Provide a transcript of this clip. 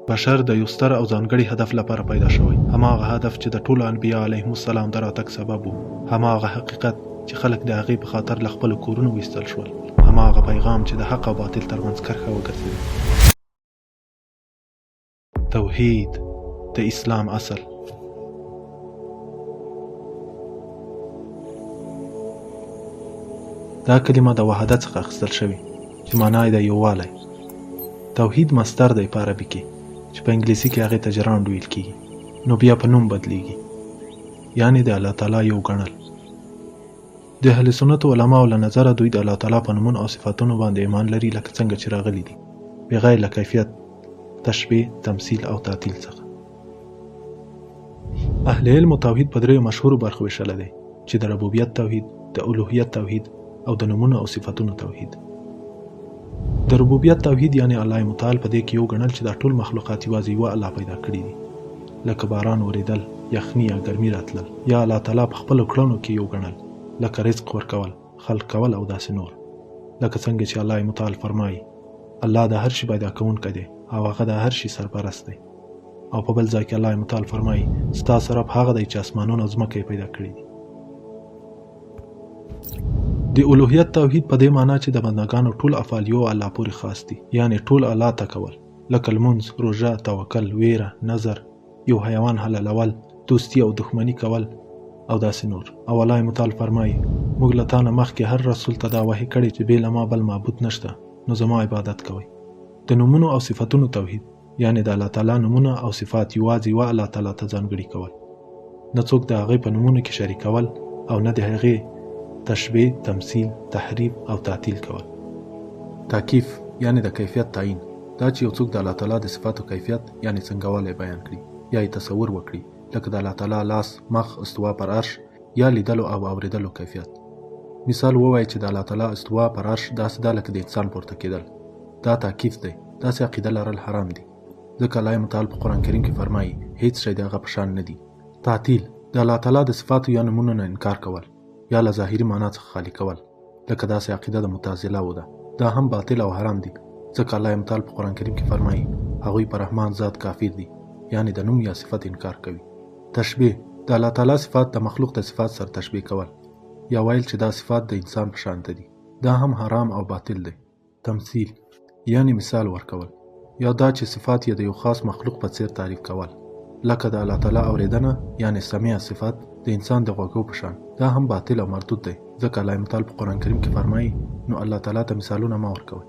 بشر د یو ستر او ځانګړي هدف لپاره پیدا شوی. هماغه هدف چې د ټولو انبیا علیهم السلام د راتګ سبب وو. هماغه حقیقت چې خلک د هغې په خاطر له خپلو کورونو ویستل شول. هماغه پیغام چې د حق او باطل ترمنځ کرښه وګرځېده. توحید د اسلام اصل. دا کلمه د وحدت څخه اخیستل شوې چې معنا یې د یووالی. توحید مصدر دی په عربي کې چې په انګلیسي کې هغې ته جراند ویل کېږي، نو بیا په نوم بدلیږي، یعنې د الله تعالی یو ګڼل. د اهل سنتو علماو له نظره دوی د الله تعالی په نومونو او صفاتونو باندې ایمان لري لکه څنګه چې راغلي دي، بغیر له کیفیت، تشبیه، تمثیل او تعطیل څخه. اهل علم توحید په دریو مشهورو برخو ویشلی دی چې د ربوبیت توحید، د الوهیت توحید او د نومونو او صفاتونو توحید. د ربوبیت توحید یعنی الله متعال په دې کې یو ګڼل چې دا ټول مخلوقات یوازې یوه الله پیدا کړي دي، لکه باران وریدل، یخني یا ګرمي راتلل، یا الله تعالی په خپلو کړنو کې یو ګڼل، لکه رزق ورکول، خلق کول او داسې نور. لکه څنګه چې الله متعال فرمایي الله د هر شي پیدا کوونکی دی او هغه د هر شي سرپرست دی. او په بل ځای کې الله متعال فرمایي ستاسو رب هغه دی چې اسمانونه او ځمکه یې پیدا کړي دي. د الوهیت توحید په دې معنی چې د بندګانو ټول افعال یو الله پورې خاص دي، یعنی ټول الله ته کول، لکه لمونځ، روژه، توکل، ویره، نظر، یو حیوان حلالول، دوستی او دښمني کول او داسې نور. او الله متعال فرمایي موږ له تا نه مخکې هر رسول ته دا وحی کړی چې بې له ما بل معبود نشته، نو زما عبادت کوئ. د نومونو او صفاتونو توحید یعنی د الله تعالی نومونه او صفات یوازې یوه الله تعالی ته ځانګړي کول، نه څوک د هغې په نومونو کې شریکول او نه د هغې تشبیه، تمثیل، تحریف او تعطیل کول. تاکیف یعنی د کیفیت تعیین، دا چې یو څوک د الله تعالی د صفاتو کیفیت یعنی څنګهوالی بیان کړي یا یې تصور وکړي، لکه د الله تعالی لاس، مخ، استوا پر عرش یا لیدلو او اوریدلو کیفیت. مثال ووایي چې د الله تعالی استوا پر عرش داسې ده لکه د انسان پورته کېدل. دا تاکیف دی. داسې عقیده لرل حرام دي، ځکه الله متعال په قرآن کریم کې فرمایي هیڅ شی د هغه په شان نه دي. تعطیل د الله تعالی د صفاتو یا نومونو نه انکار کول یا له ظاهري معنا څخه خالی کول، لکه داسې عقیده د معتزله و ده. دا هم باطل او حرام دي، ځکه الله متعال په قرآن کریم کې فرمایي هغوی په رحمان ذات کافر دي، یعنی د نوم یا صفت انکار کوي. تشبیه د الله تعالی صفات د مخلوق د صفات سره تشبیه کول یا ویل چې دا صفات د انسان په شان دي، دا هم حرام او باطل دی. تمثیل یعنی مثال ورکول، یا دا چې صفات یې د یو خاص مخلوق په څیر تعریف کول، لکه د الله تعالی اوریدنه یعنی سمیع صفات د انسان د غوږو په شان. دا هم باطل او مردود دی، ځکه الله متعال په قرآن کریم کې فرمایي نو الله تعالی ته مثالونه مه ورکوئ.